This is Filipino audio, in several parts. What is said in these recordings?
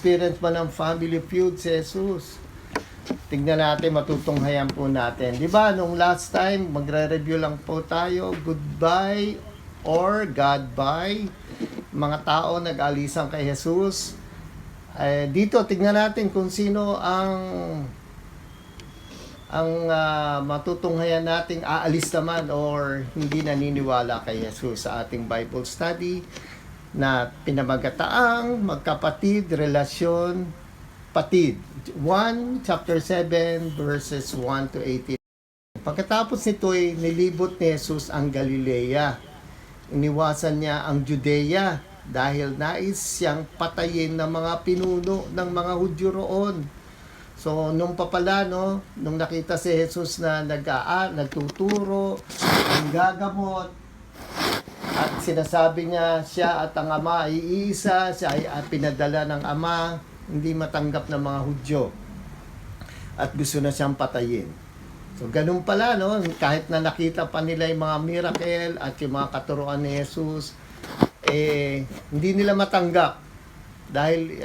Experience ba ng family feud si Jesus? Tingnan natin, matutunghayan po natin. Di ba, nung last time, magre-review lang po tayo, goodbye or Godbye. Mga tao nag-alisan kay Jesus. Dito, tingnan natin kung sino ang matutunghayan nating aalis naman or hindi naniniwala kay Jesus sa ating Bible study na pinamagataang magkapatid, relasyon, patid. 1, chapter 7, verses 1 to 18. Pagkatapos nito ay nilibot ni Jesus ang Galilea. Iniwasan niya ang Judea dahil nais siyang patayin ng mga pinuno ng mga Hudyo roon. So, nung papala, no, nung nakita si Jesus na nagtuturo, gagamot, at sinasabi niya siya at ang Ama ay iisa, siya ay pinadala ng Ama, hindi matanggap ng mga Hudyo. At gusto na siyang patayin. So, ganun pala, no, kahit na nakita pa nila yung mga miracle at yung mga katuruan ni Jesus, hindi nila matanggap. Dahil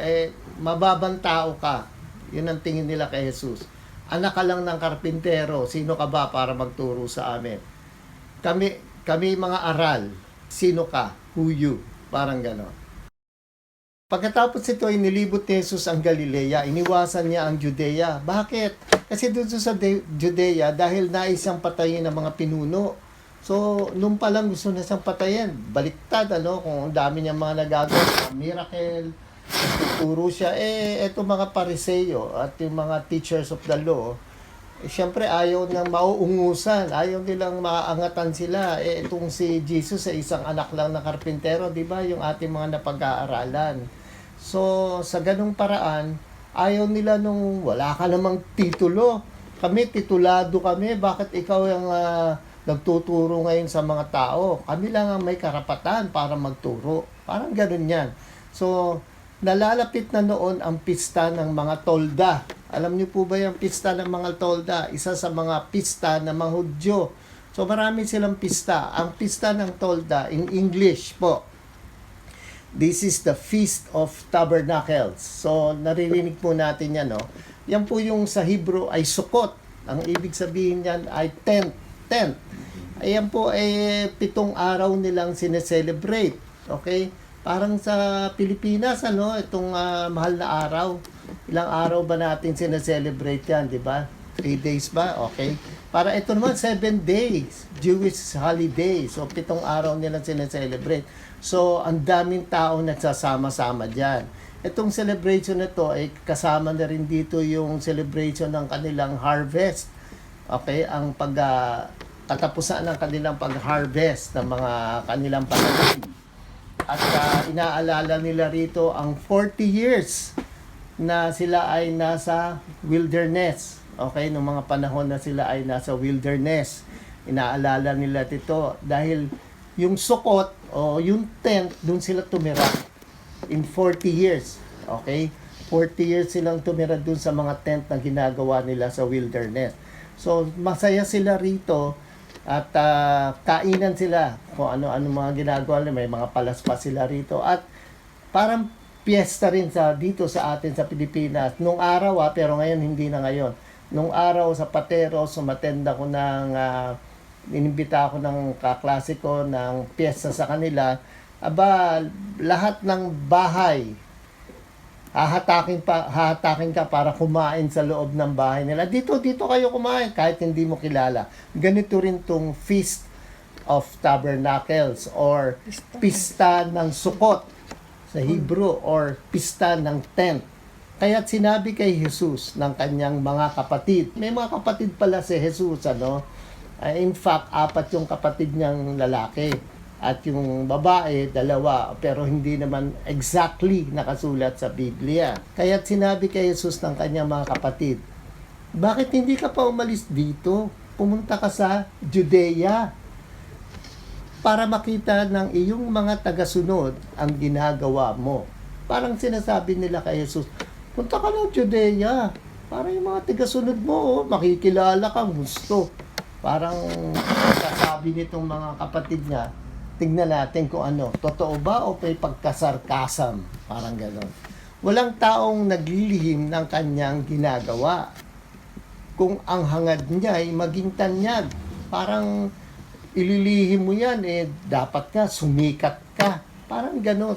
mababang tao ka. Yun ang tingin nila kay Jesus. Anak ka lang ng karpintero, sino ka ba para magturo sa amin? Kami mga aral, sino ka? Who you? Parang gano'n. Pagkatapos ito ay nilibot ni Jesus ang Galilea, iniwasan niya ang Judea. Bakit? Kasi doon sa Judea, dahil nais siyang patayin ng mga pinuno. So, nung pa lang gusto na siyang patayin, baliktad, kung ang dami niyang mga nagagawa, miracle, tuturo siya, eto mga pariseyo at yung mga teachers of the law, siyempre ayaw nang mauungusan, ayaw nilang maangatan sila. Itong si Jesus ay isang anak lang na karpintero, di ba? Yung ating mga napag-aaralan. So, sa ganung paraan, ayaw nila nung wala ka namang titulo. Kami, titulado kami. Bakit ikaw yung nagtuturo ngayon sa mga tao? Kami lang ang may karapatan para magturo. Parang ganun yan. So, nalalapit na noon ang pista ng mga tolda. Alam niyo po ba yung pista ng mga tolda? Isa sa mga pista ng mga Hudyo. So marami silang pista. Ang pista ng tolda, in English po, this is the Feast of Tabernacles. So naririnig po natin yan, no? Yan po yung sa Hebrew ay Sukkot. Ang ibig sabihin yan ay tent. Ayan po ay 7 araw nilang sineselebrate. Okay? Parang sa Pilipinas, itong mahal na araw. Ilang araw ba natin sineselebrate yan, di ba? 3 days ba? Okay. Para ito naman, 7 days. Jewish holiday. So, 7 araw nila sineselebrate. So, ang daming tao nagsasama-sama dyan. Itong celebration na ito, ay kasama na rin dito yung celebration ng kanilang harvest. Okay? Ang katapusan ng kanilang pag-harvest ng mga kanilang pananim. At inaalala nila rito ang 40 years na sila ay nasa wilderness. Okay, noong mga panahon na sila ay nasa wilderness. Inaalala nila dito dahil yung Sukkot o yung tent, doon sila tumira in 40 years. Okay? 40 years silang tumira doon sa mga tent na ginagawa nila sa wilderness. So, masaya sila rito. At kainan sila kung ano-ano mga ginagawa nila. May mga palaspas sila rito. At parang piyesta rin dito sa atin sa Pilipinas. Nung araw, pero ngayon hindi na ngayon. Nung araw sa Patero, sumatenda ko inimbita ako ng kaklase ko ng piyesta sa kanila. Lahat ng bahay, hahatakin ka para kumain sa loob ng bahay nila. Dito kayo kumain kahit hindi mo kilala. Ganito rin tong Feast of Tabernacles or Pista ng Sukkot sa Hebrew or Pista ng Tent. Kaya't sinabi kay Jesus ng kanyang mga kapatid. May mga kapatid pala si Jesus, in fact, 4 yung kapatid niyang lalaki. At yung babae, 2, pero hindi naman exactly nakasulat sa Biblia. Kaya't sinabi kay Jesus ng kanyang mga kapatid, bakit hindi ka pa umalis dito? Pumunta ka sa Judea para makita ng iyong mga tagasunod ang ginagawa mo. Parang sinasabi nila kay Jesus, punta ka ng Judea para yung mga tagasunod mo, makikilala kang gusto. Parang sasabi nitong mga kapatid niya, tingnan natin kung totoo ba o may pagkasarkasam, parang gano'n. Walang taong naglilihim ng kanyang ginagawa. Kung ang hangad niya ay maging tanyag, parang ililihim mo yan, dapat ka, sumikat ka. Parang gano'n,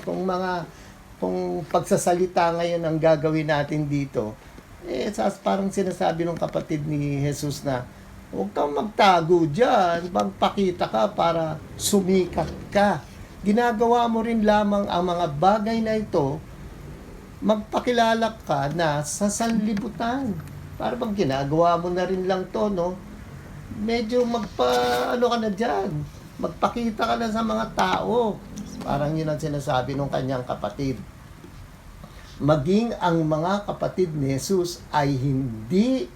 kung pagsasalita ngayon ang gagawin natin dito, parang sinasabi ng kapatid ni Jesus na, huwag kang magtago dyan, magpakita ka para sumikat ka. Ginagawa mo rin lamang ang mga bagay na ito, magpakilala ka na sa sanlibutan. Para bang ginagawa mo na rin lang to, no? Medyo ano ka na dyan, magpakita ka na sa mga tao. Parang yun ang sinasabi ng kanyang kapatid. Maging ang mga kapatid ni Jesus ay hindi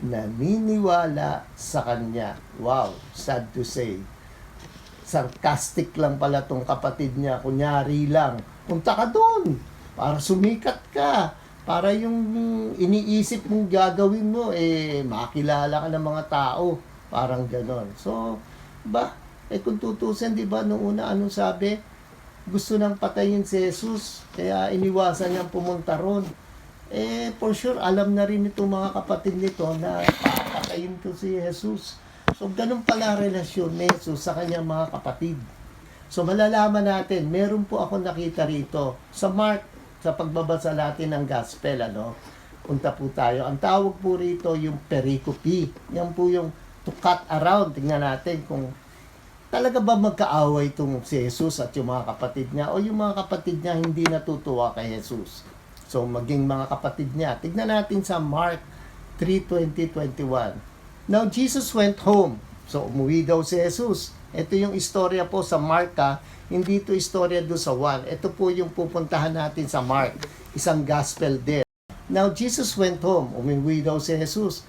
naniniwala sa kanya. Wow, sad to say. Sarcastic lang pala tong kapatid niya. Kunyari lang, punta ka doon para sumikat ka. Para yung iniisip mong gagawin mo, makilala ka ng mga tao. Parang ganon. So, kung tutusin, di ba, nung una, anong sabi? Gusto nang patayin si Jesus, kaya iniwasan niyang pumunta ron. For sure, alam na rin itong mga kapatid nito na papatayin to si Jesus. So, ganun pala relasyon ni Jesus sa kanyang mga kapatid. So, malalaman natin, meron po ako nakita rito sa Mark, sa pagbabasa natin ng gospel, punta po tayo. Ang tawag po rito yung pericope. Yan po yung to cut around. Tingnan natin kung talaga ba magkaaway itong si Jesus at yung mga kapatid niya o yung mga kapatid niya hindi natutuwa kay Jesus. So, maging mga kapatid niya. Tignan natin sa Mark 3:20-21. Now, Jesus went home. So, umuwi daw si Jesus. Ito yung istorya po sa Mark, hindi ito istorya doon sa 1. Ito po yung pupuntahan natin sa Mark. Isang gospel din. Now, Jesus went home. Umuwi daw si Jesus.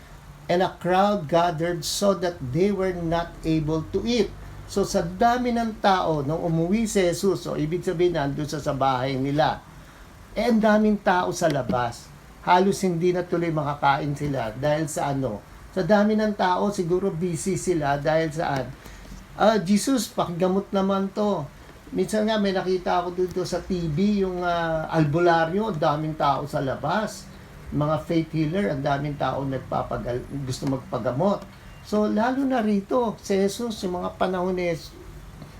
And a crowd gathered so that they were not able to eat. So, sa dami ng tao, nung umuwi si Jesus, so ibig sabihin, nandun sa bahay nila. Ang daming tao sa labas. Halos hindi na tuloy makakain sila. Dahil sa sa dami ng tao, siguro busy sila dahil saan? Jesus, pakigamot naman to. Minsan nga may nakita ako dito sa TV, yung albularyo, daming tao sa labas. Mga faith healer, ang daming tao gusto magpagamot. So, lalo na rito, si Jesus, yung mga panahon ni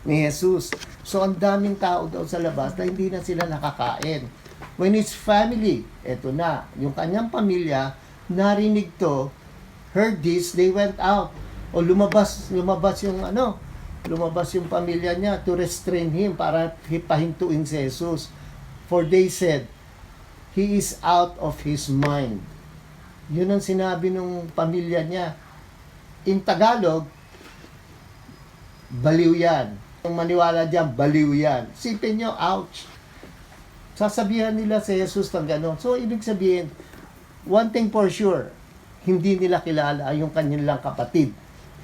Jesus. So, ang daming tao daw sa labas na hindi na sila nakakain. When his family, eto na, yung kanyang pamilya, narinig to, heard this, they went out. O lumabas yung pamilya niya to restrain him para pahintuin si Jesus. For they said, he is out of his mind. Yun ang sinabi ng pamilya niya. In Tagalog, baliw yan. Kung maniwala dyan, baliw yan. Sipin nyo, ouch. Sasabihan nila si Jesus ng gano'n. So, ibig sabihin, one thing for sure, hindi nila kilala yung kanilang kapatid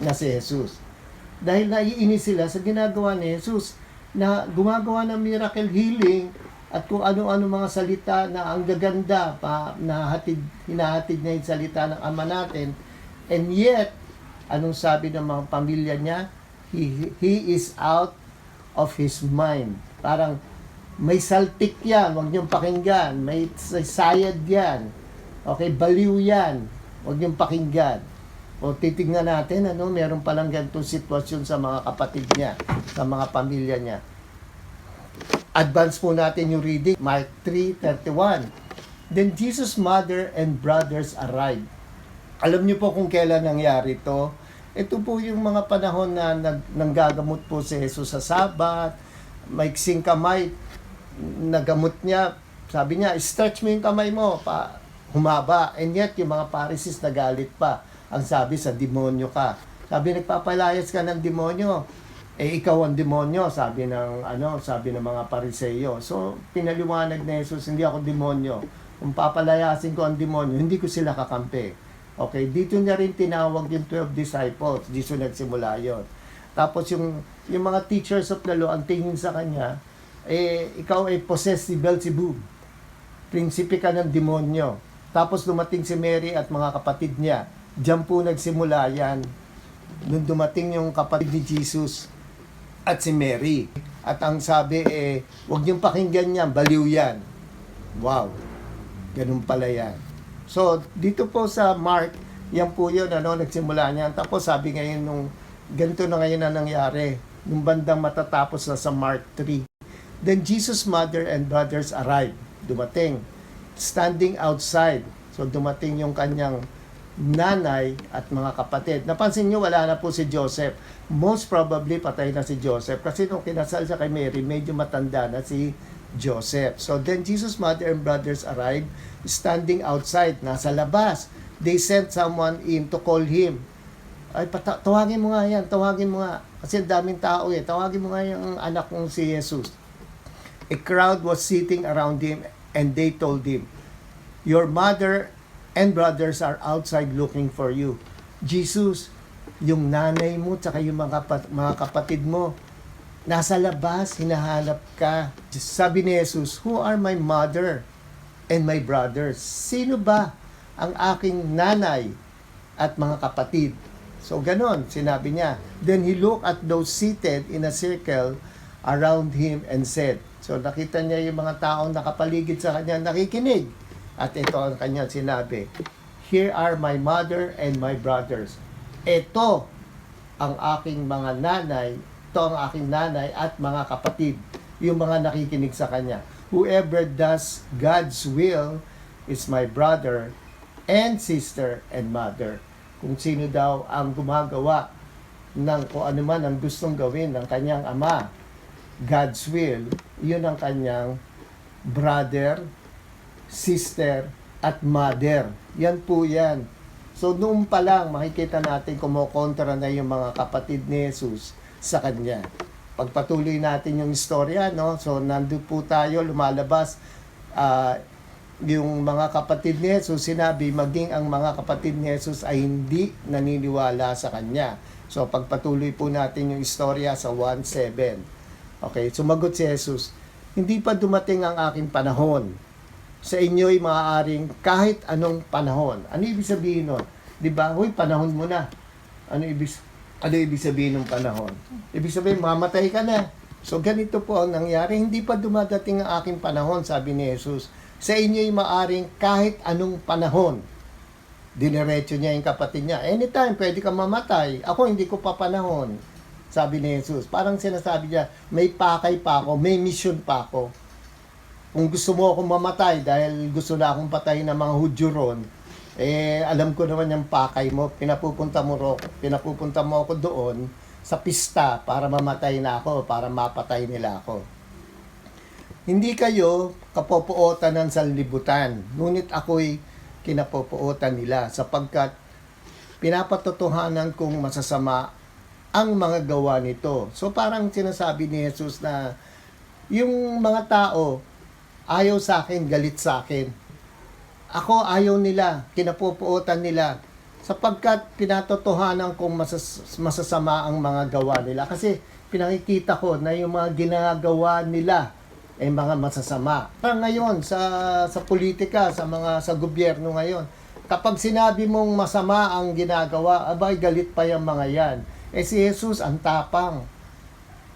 na si Jesus. Dahil naiinis sila sa ginagawa ni Jesus na gumagawa ng miracle healing at kung ano-ano mga salita na ang gaganda pa hinahatid niya yung salita ng Ama natin. And yet, anong sabi ng mga pamilya niya? He is out of his mind. Parang may saltik yan, huwag niyong pakinggan. May sayad yan. Okay, baliw yan. Huwag niyong pakinggan. O titignan natin, meron palang ganitong sitwasyon sa mga kapatid niya, sa mga pamilya niya. Advance po natin yung reading, Mark 3:31. Then Jesus' mother and brothers arrived. Alam niyo po kung kailan nangyari ito? Ito po yung mga panahon na nanggagamot po si Jesus sa Sabat, maiksing kamay, nagamot niya, sabi niya, stretch mo yung kamay mo, humaba. And yet, yung mga Pharisees nagalit pa. Ang sabi, sa demonyo ka. Sabi, nagpapalayas ka ng demonyo. Ikaw ang demonyo, sabi ng mga Pariseo. So, pinaliwanag na Jesus, hindi ako demonyo. Kung papalayasin ko ang demonyo, hindi ko sila kakampi. Okay, dito niya rin tinawag yung 12 disciples. Dito nagsimula yun. Tapos yung mga teachers of the law, ang tingin sa kanya, ikaw ay possessed si Beelzebub. Prinsipe ka ng demonyo. Tapos dumating si Mary at mga kapatid niya. Diyan po nagsimula yan. Nung dumating yung kapatid ni Jesus at si Mary. At ang sabi, huwag niyong pakinggan yan, baliw yan. Wow, ganun pala yan. So, dito po sa Mark, yan po yun, nagsimula niyan. Tapos sabi ngayon nung ganito na ngayon na nangyari, nung bandang matatapos na sa Mark 3. Then Jesus' mother and brothers arrived. Dumating. Standing outside. So dumating yung kanyang nanay at mga kapatid. Napansin nyo, wala na po si Joseph. Most probably, patay na si Joseph. Kasi nung kinasal siya kay Mary, medyo matanda na si Joseph. So then Jesus' mother and brothers arrived, standing outside, nasa labas. They sent someone in to call him. Ay, tawagin mo nga yan, tawagin mo nga. Kasi daming tao tawagin mo nga yung anak kong si Jesus. A crowd was sitting around him and they told him, "Your mother and brothers are outside looking for you." Jesus, yung nanay mo tsaka yung mga kapatid mo, nasa labas, hinahanap ka. Sabi ni Jesus, "Who are my mother and my brothers?" Sino ba ang aking nanay at mga kapatid? So, ganon, sinabi niya. Then he looked at those seated in a circle around him and said, so nakita niya yung mga taong nakapaligid sa kanya, nakikinig. At ito ang kanya sinabi, "Here are my mother and my brothers." Ito ang aking mga nanay, ito ang aking nanay at mga kapatid, yung mga nakikinig sa kanya. "Whoever does God's will is my brother and sister and mother." Kung sino daw ang gumagawa ng kung ano man ang gustong gawin ng kanyang ama, God's will, yun ang kanyang brother, sister, at mother. Yan po yan. So noon pa lang makikita natin kumukontra na yung mga kapatid ni Jesus sa kanya. Pagpatuloy natin yung istorya, no? So nandun po tayo, lumalabas yung mga kapatid ni Jesus, sinabi maging ang mga kapatid ni Jesus ay hindi naniniwala sa kanya. So pagpatuloy po natin yung istorya sa 1:7. Okay, sumagot si Jesus, "Hindi pa dumating ang aking panahon. Sa inyo'y maaaring kahit anong panahon." Ano ibig sabihin nun? Di ba? Huy, panahon mo na. Ano ibig sabihin ng panahon? Ibig sabihin, mamatay ka na. So ganito po ang nangyari. Hindi pa dumadating ang aking panahon, sabi ni Jesus. Sa inyo'y maaring kahit anong panahon. Dinerecho niya yung kapatid niya. Anytime, pwede ka mamatay. Ako, hindi ko pa panahon. Sabi ni Jesus. Parang sinasabi niya, may pakay pa ako, may mission pa ako. Kung gusto mo akong mamatay dahil gusto na akong patayin ng mga Hudyo ron, alam ko naman yung pakay mo. Pinapupunta mo ako doon sa pista para mamatay na ako, para mapatay nila ako. Hindi kayo kapopuotan ng sanlibutan, ngunit ako'y kinapopuotan nila sapagkat pinapatotohanan kong masasama ang mga gawa nito. So parang sinasabi ni Jesus na yung mga tao ayaw sa akin, galit sa akin. Ako ayaw nila, kinapopuotan nila sapagkat pinatotohanan kong masasama ang mga gawa nila. Kasi pinakikita ko na yung mga ginagawa nila ay mga masasama. Parang ngayon sa politika, sa gobyerno ngayon, kapag sinabi mong masama ang ginagawa, abay galit pa yung mga yan. Si Jesus ang tapang.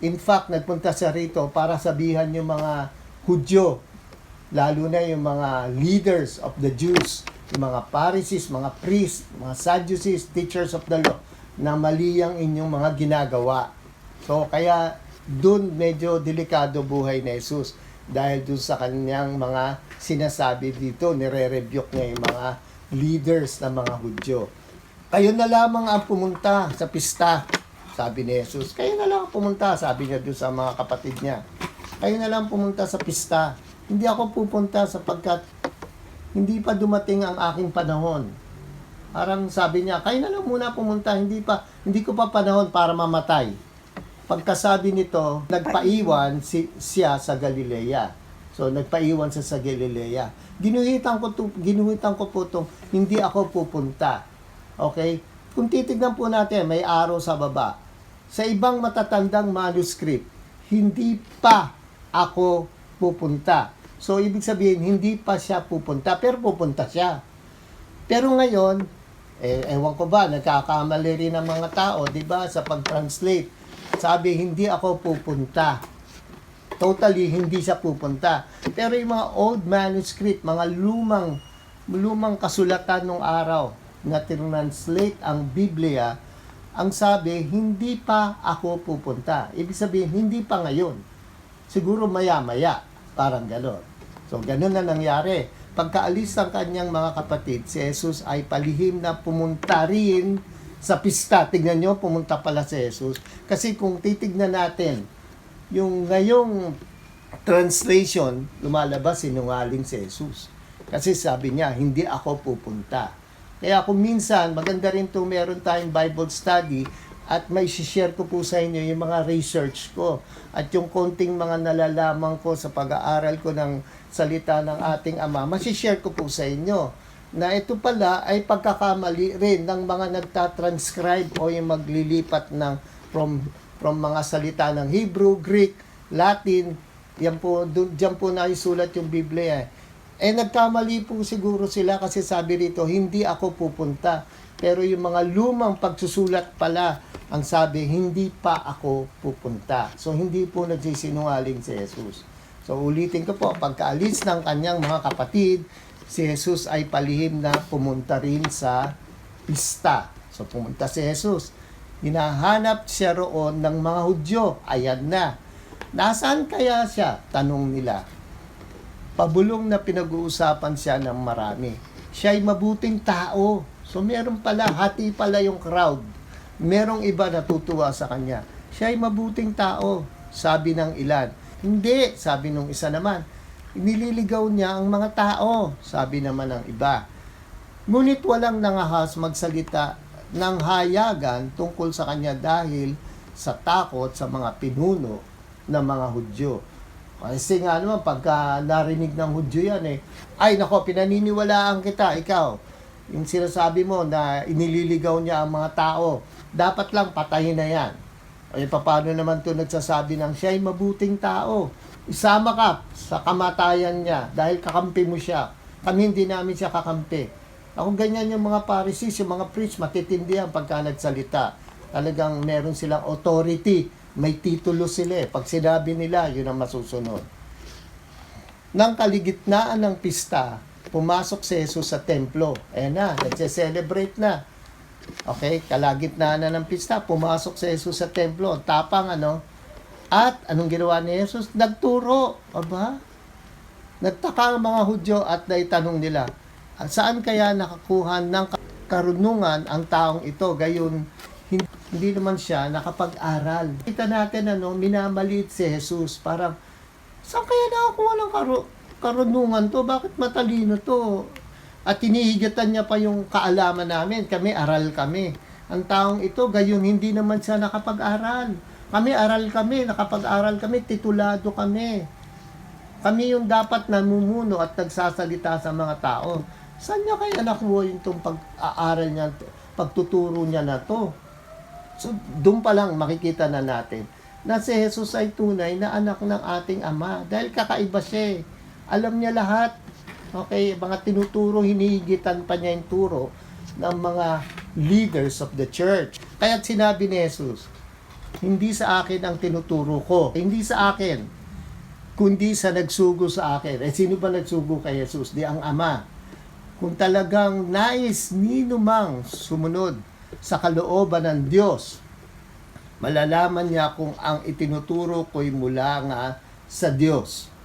In fact, nagpunta siya rito para sabihan yung mga Hudyo, lalo na yung mga leaders of the Jews, yung mga Pharisees, mga priests, mga Sadducees, teachers of the law, na mali ang inyong mga ginagawa. So kaya doon medyo delikado buhay ni Jesus dahil doon sa kanyang mga sinasabi dito, nire-rebuke niya yung mga leaders ng mga Hudyo. Kayo na lamang ang pumunta sa pista, sabi ni Jesus. Kayo na lang pumunta, sabi niya doon sa mga kapatid niya. Kayo na lang pumunta sa pista. Hindi ako pupunta sapagkat hindi pa dumating ang aking panahon. Parang sabi niya, kayo na lang muna pumunta, hindi ko pa panahon para mamatay. Pagkasabi nito, nagpaiwan siya sa Galilea. So, nagpaiwan siya sa Galilea. Ginuhitan ko po itong, hindi ako pupunta. Okay? Kung titignan po natin, may arrow sa baba. Sa ibang matatandang manuscript, hindi pa ako pupunta. So, ibig sabihin, hindi pa siya pupunta, pero pupunta siya. Pero ngayon, ewan ko ba, nagkakamali rin ng mga tao, di ba, sa pag-translate. Sabi, hindi ako pupunta. totally hindi siya pupunta. Pero yung mga old manuscript, mga lumang kasulatan nung araw na translate ang Biblia, ang sabi, hindi pa ako pupunta. Ibig sabihin, hindi pa ngayon. Siguro maya-maya, parang gano'n. So, gano'n na nangyari. Pagkaalis ng kanyang mga kapatid, si Jesus ay palihim na pumunta rin sa pista. Tignan nyo, pumunta pala si Jesus. Kasi kung titignan natin, yung ngayong translation, lumalabas sinungaling si Jesus. Kasi sabi niya, hindi ako pupunta. Kaya kung minsan, maganda rin to meron tayong Bible study at may share ko po sa inyo yung mga research ko at yung konting mga nalalaman ko sa pag-aaral ko ng salita ng ating Ama, masishare ko po sa inyo na ito pala ay pagkakamali rin ng mga nagtatranscribe o yung maglilipat ng from mga salita ng Hebrew, Greek, Latin, yan po, diyan po naisulat yung Biblia. Nagkamali po siguro sila kasi sabi rito, hindi ako pupunta. Pero yung mga lumang pagsusulat pala, ang sabi, hindi pa ako pupunta. So, hindi po nagsisinungaling si Jesus. So, ulitin ko po, pagkaalis ng kanyang mga kapatid, si Jesus ay palihim na pumunta rin sa pista. So, pumunta si Jesus. Hinahanap siya roon ng mga Hudyo. Ayan na. Nasaan kaya siya? Tanong nila. Pabulong na pinag-uusapan siya ng marami. Siya ay mabuting tao. So meron pala, hati pala yung crowd. Merong iba natutuwa sa kanya. Siya ay mabuting tao, sabi ng ilan. Hindi, sabi nung isa naman. Nililigaw niya ang mga tao, sabi naman ng iba. Ngunit walang nangahas magsalita ng hayagan tungkol sa kanya dahil sa takot sa mga pinuno ng mga Hudyo. Kasi nga naman, pagka narinig ng Hudyo yan ay nako, pinaniniwalaan kita, ikaw. Yung sinasabi mo na inililigaw niya ang mga tao, dapat lang patayin na yan. Ay paano naman to nagsasabi ng siya ay mabuting tao? Isama ka sa kamatayan niya dahil kakampi mo siya. Kami hindi namin siya kakampi. Ako ganyan yung mga Pharisees, yung mga priests, matitindihan pagka nagsalita. Talagang meron silang authority. May titulo sila. Pag sinabi nila, yun ang masusunod. Nang kaligitnaan ng pista, pumasok si Jesus sa templo. Ayan na, nagse-celebrate na. Okay, kalagitnaan na ng pista, pumasok si Jesus sa templo. Tapang At anong ginawa ni Jesus? Nagturo. Aba? Nagtaka ang mga Hudyo at naitanong nila, saan kaya nakakuha ng karunungan ang taong ito? Gayon, hindi naman siya nakapag-aral. Kita natin minamaliit si Jesus. Parang, saan kaya nakakuha ng karunungan to? Bakit matalino to? At hinihigatan niya pa yung kaalaman namin. Kami, aral kami. Ang taong ito, gayon, hindi naman siya nakapag-aral. Kami, aral kami, nakapag-aral kami, titulado kami. Kami yung dapat namumuno at nagsasalita sa mga tao. Saan niya kaya nakuha yung itong pag-aaral niya, pagtuturo niya na to? So, doon pa lang makikita na natin na si Jesus ay tunay na anak ng ating Ama. Dahil kakaiba siya. Alam niya lahat. Okay, mga tinuturo, hinihigitan pa niya yung turo ng mga leaders of the church. Kaya't sinabi ni Jesus, hindi sa akin ang tinuturo ko. Hindi sa akin, kundi sa nagsugo sa akin. Sino ba nagsugo kay Jesus? Di ang Ama. Kung talagang nais ninumang sumunod sa kalooban ng Diyos, malalaman niya kung ang itinuturo ko'y mula nga sa Diyos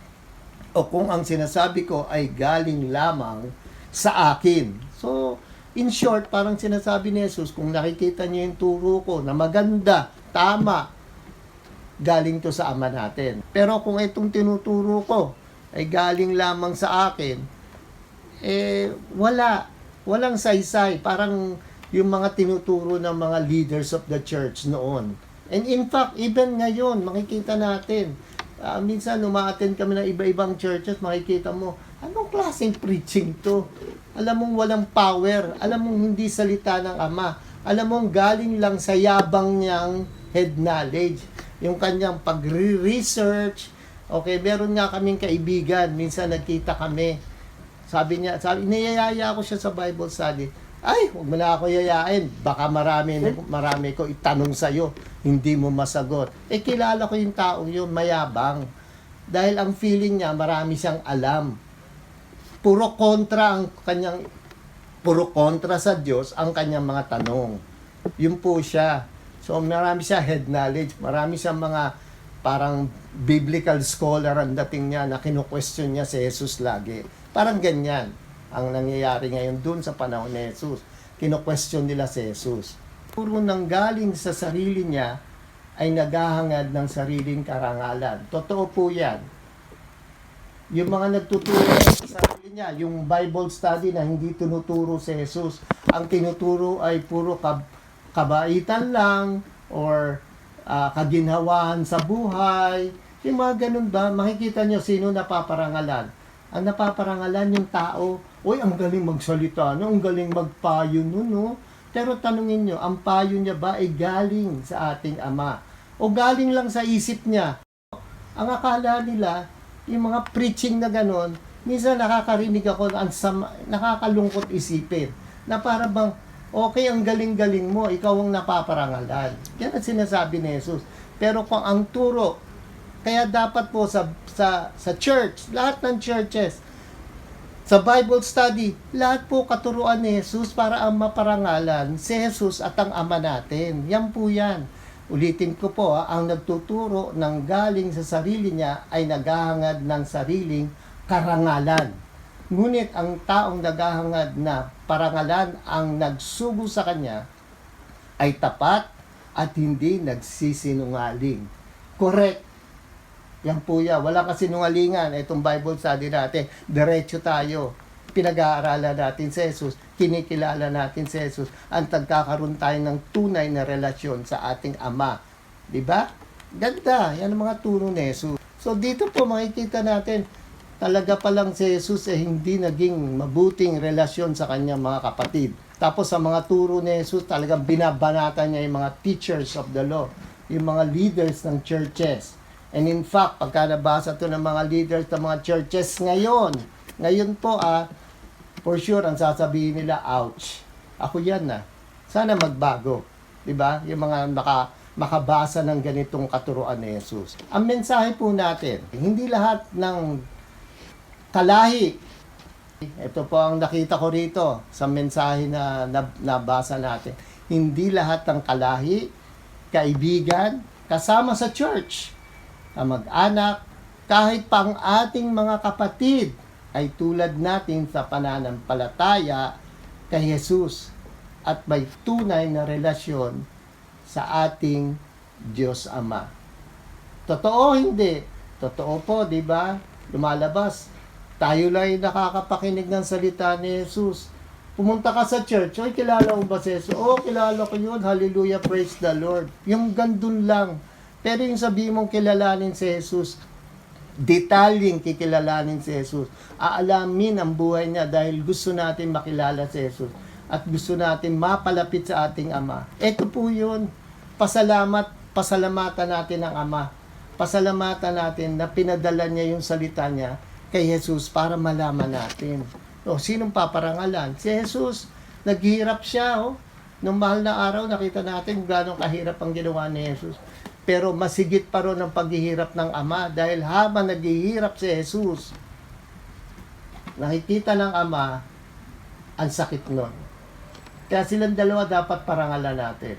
o kung ang sinasabi ko ay galing lamang sa akin. So, in short, parang sinasabi ni Jesus, kung nakikita niyo yung turo ko na maganda, tama, galing to sa Ama natin. Pero kung itong tinuturo ko ay galing lamang sa akin, walang saysay. Parang yung mga tinuturo ng mga leaders of the church noon. And in fact, even ngayon, makikita natin, minsan umaattend kami ng iba-ibang churches, makikita mo, anong klaseng preaching to? Alam mong walang power, alam mong hindi salita ng Ama, alam mong galing lang sa yabang niyang head knowledge, yung kanyang pagre-research. Okay, meron nga kaming kaibigan, minsan nagkita kami, niyayaya ko siya sa Bible study. Ay, huwag mo na ako yayain. Baka marami ko itanong sa'yo. Hindi mo masagot. Kilala ko yung taong yun, mayabang. Dahil ang feeling niya, marami siyang alam. Puro kontra sa Diyos ang kanyang mga tanong. Yun po siya. So marami siya head knowledge, marami siyang mga parang biblical scholar ang dating niya na kinu-question niya si Jesus lagi. Parang ganyan ang nangyayari ngayon dun sa panahon ni Jesus. Kinu-question nila si Jesus. Puro nanggaling sa sarili niya ay naghahangad ng sariling karangalan. Totoo po yan. Yung mga nagtuturo sa sarili niya, yung Bible study na hindi tinuturo si Jesus, ang tinuturo ay puro kabaitan lang or kaginhawahan sa buhay. Yung mga ganun ba, makikita nyo sino napaparangalan. Ang napaparangalan yung tao, uy, ang galing magsalita, no? Ang galing magpayo, no? Pero tanungin nyo, ang payo niya ba ay galing sa ating Ama? O galing lang sa isip niya? Ang akala nila, yung mga preaching na ganon, minsan nakakarinig ako, nakakalungkot isipin, na para bang, okay, ang galing-galing mo, ikaw ang napaparangalan. Yan ang sinasabi ni Jesus. Pero kung ang turo, kaya dapat po sa church, lahat ng churches, sa Bible study, lahat po katuruan ni Jesus para ang maparangalan si Jesus at ang Ama natin. Yan po yan. Ulitin ko po, ang nagtuturo ng galing sa sarili niya ay naghahangad ng sariling karangalan. Ngunit ang taong naghahangad na parangalan ang nagsugo sa kanya ay tapat at hindi nagsisinungaling. Correct. Yan po yan. Walang kasinungalingan. Itong Bible study natin, diretso tayo. Pinag-aaralan natin si Jesus, kinikilala natin si Jesus, ang nagkakaroon tayo ng tunay na relasyon sa ating Ama. Diba? Ganda. Yan ang mga turo ni Jesus. So dito po makikita natin, talaga palang si Jesus ay hindi naging mabuting relasyon sa kanyang mga kapatid. Tapos sa mga turo ni Jesus, talagang binabanatan niya yung mga teachers of the law, yung mga leaders ng churches. And in fact, pagka nabasa ito ng mga leaders ng mga churches ngayon po for sure, ang sasabihin nila, ouch. Ako yan na. Sana magbago. Diba? Yung mga makabasa ng ganitong katuruan ni Jesus. Ang mensahe po natin, hindi lahat ng kalahi. Ito po ang nakita ko rito sa mensahe na nabasa natin. Hindi lahat ng kalahi, kaibigan, kasama sa church, mag-anak, kahit pang ating mga kapatid, ay tulad natin sa pananampalataya kay Jesus at may tunay na relasyon sa ating Diyos Ama. Totoo hindi? Totoo po, di ba? Lumalabas. Tayo lang yung nakakapakinig ng salita ni Jesus. Pumunta ka sa church, oy, kilala mo ba si Jesus? Oh, kilala ko yun. Hallelujah, praise the Lord. Yung gandun lang. Pero yung sabihin mong kilalanin si Jesus, detalyeng kikilalanin si Jesus. Aalamin ang buhay niya dahil gusto natin makilala si Jesus at gusto natin mapalapit sa ating Ama. Ito po yun. Pasalamatan natin ang Ama. Pasalamatan natin na pinadala niya yung salita niya kay Jesus para malaman natin. O, sinong paparangalan? Si Jesus, naghihirap siya. Nung mahal na araw, nakita natin gano'ng kahirap ang ginawa ni Jesus. Pero masigit pa ron ang paghihirap ng Ama dahil habang naghihirap si Jesus, nakikita ng Ama ang sakit nun. Kaya silang dalawa dapat parangalan natin.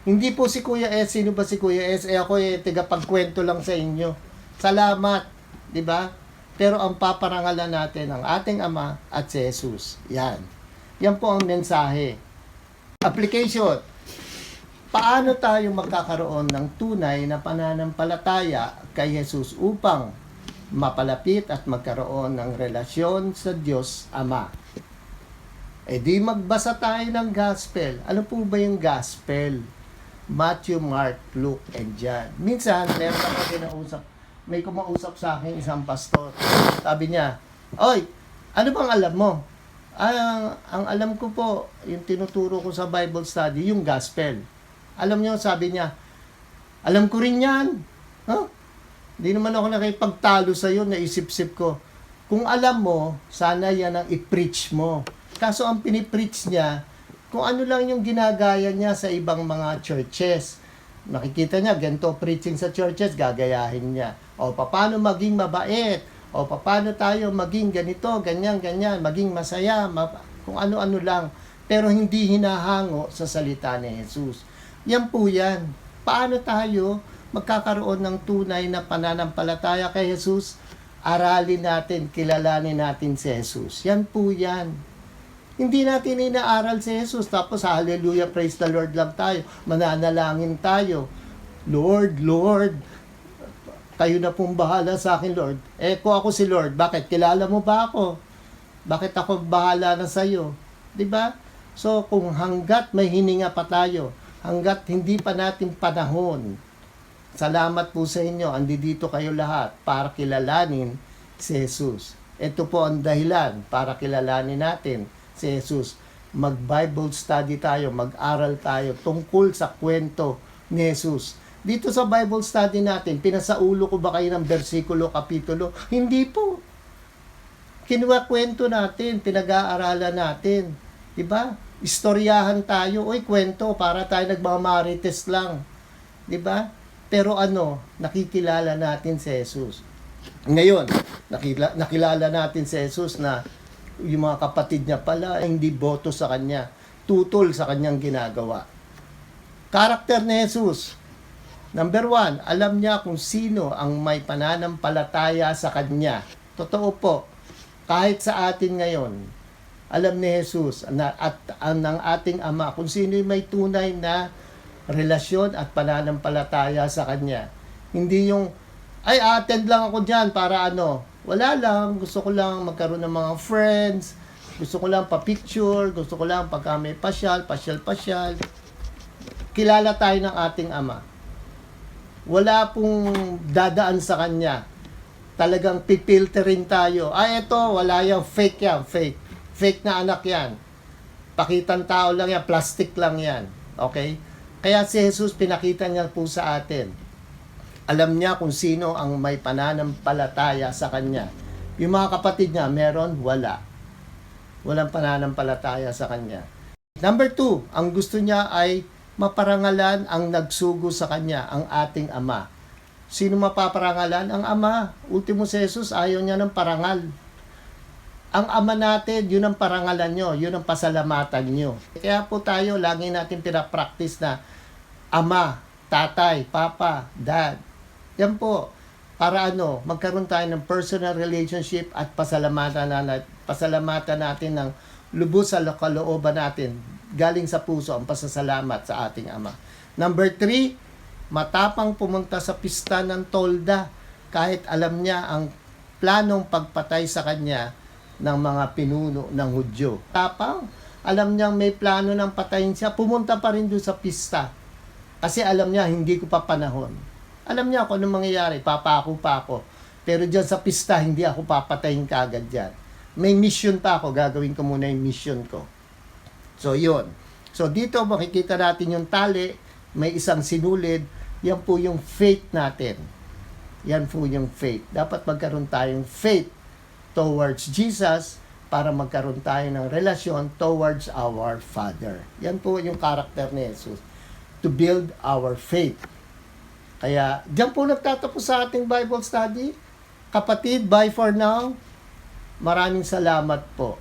Hindi po si Kuya S. Sino ba si Kuya S? Ako tigapagkwento lang sa inyo. Salamat. Di ba? Pero ang paparangalan natin ang ating Ama at si Jesus. Yan. Yan po ang mensahe. Application. Paano tayo magkakaroon ng tunay na pananampalataya kay Jesus upang mapalapit at magkaroon ng relasyon sa Diyos Ama? Di magbasa tayo ng gospel. Ano po ba yung gospel? Matthew, Mark, Luke, and John. Minsan, meron ako kinausap. May kumausap sa akin isang pastor. Sabi niya, oy, ano bang alam mo? Ang alam ko po, yung tinuturo ko sa Bible study, yung gospel. Alam niyo, sabi niya, alam ko rin yan. Hindi naman ako nakipagtalo sa iyo, naisip-sip ko. Kung alam mo, sana yan ang i-preach mo. Kaso ang pinipreach niya, kung ano lang yung ginagaya niya sa ibang mga churches. Nakikita niya, ganito preaching sa churches, gagayahin niya. O paano maging mabait, o paano tayo maging ganito, ganyan, ganyan, maging masaya, kung ano-ano lang. Pero hindi hinahango sa salita ni Jesus. Yan po yan. Paano tayo magkakaroon ng tunay na pananampalataya kay Jesus? Aralin natin, kilalanin natin si Jesus. Yan po yan. Hindi natin inaaral si Jesus, tapos hallelujah, praise the Lord lang tayo. Mananalangin tayo. Lord, Lord, kayo na pong bahala sa akin, Lord. Kung ako si Lord, bakit? Kilala mo ba ako? Bakit ako bahala na sa iyo? 'Di ba? So, kung hanggat may hininga pa tayo, hanggat hindi pa natin panahon, salamat po sa inyo, andito kayo lahat para kilalanin si Jesus. Ito po ang dahilan para kilalanin natin si Jesus. Mag-Bible study tayo, mag-aral tayo tungkol sa kwento ni Jesus. Dito sa Bible study natin, pinasaulo ko ba kayo ng bersikulo, kapitulo? Hindi po. Kinuha-kwento natin, pinag-aaralan natin. Diba? Istoryahan tayo. Uy, kwento, para tayo nagmamarites lang. Diba? Pero nakikilala natin si Jesus. Ngayon, nakilala natin si Jesus na yung mga kapatid niya pala hindi boto sa kanya, tutol sa kanyang ginagawa. Karakter ni Jesus. Number 1, alam niya kung sino ang may pananampalataya sa kanya. Totoo po, kahit sa atin ngayon, alam ni Jesus at ng ating Ama kung sino yung may tunay na relasyon at pananampalataya sa kanya. Hindi yung, attend lang ako dyan para wala lang, gusto ko lang magkaroon ng mga friends, gusto ko lang pa-picture, gusto ko lang pagka may pasyal. Kilala tayo ng ating Ama. Wala pong dadaan sa kanya. Talagang pipilterin tayo. Ito, wala yan, fake yan, fake. Fake na anak yan. Pakitang tao lang yan, plastic lang yan. Okay? Kaya si Jesus, pinakita niya po sa atin. Alam niya kung sino ang may pananampalataya sa kanya. Yung mga kapatid niya, meron, wala. Walang pananampalataya sa kanya. Number 2, ang gusto niya ay maparangalan ang nagsugo sa kanya, ang ating Ama. Sino mapaparangalan? Ang Ama. Ultimo si Jesus, ayaw niya ng parangal. Ang Ama natin, yun ang parangalan nyo, yun ang pasalamatan nyo. Kaya po tayo, lagi natin pinapractice na Ama, Tatay, Papa, Dad. Yan po, para magkaroon tayo ng personal relationship at pasalamatan natin ng lubos sa kalooban natin. Galing sa puso ang pasasalamat sa ating Ama. Number 3, matapang pumunta sa pista ng tolda kahit alam niya ang planong pagpatay sa kanya ng mga pinuno ng Hudyo. Tapang, alam niyang may plano ng patayin siya, pumunta pa rin doon sa pista. Kasi alam niya, hindi ko pa panahon. Alam niya kung anong mangyayari, papako pa ako. Pero dyan sa pista, hindi ako papatayin kaagad dyan. May mission pa ako, gagawin ko muna yung mission ko. So, yun. So, dito makikita natin yung tali, may isang sinulid, yan po yung faith natin. Yan po yung faith. Dapat magkaroon tayong faith towards Jesus para magkaroon tayo ng relasyon towards our Father. Yan po yung karakter ni Jesus. To build our faith. Kaya, diyan po nagtatapos sa ating Bible study. Kapatid, bye for now. Maraming salamat po.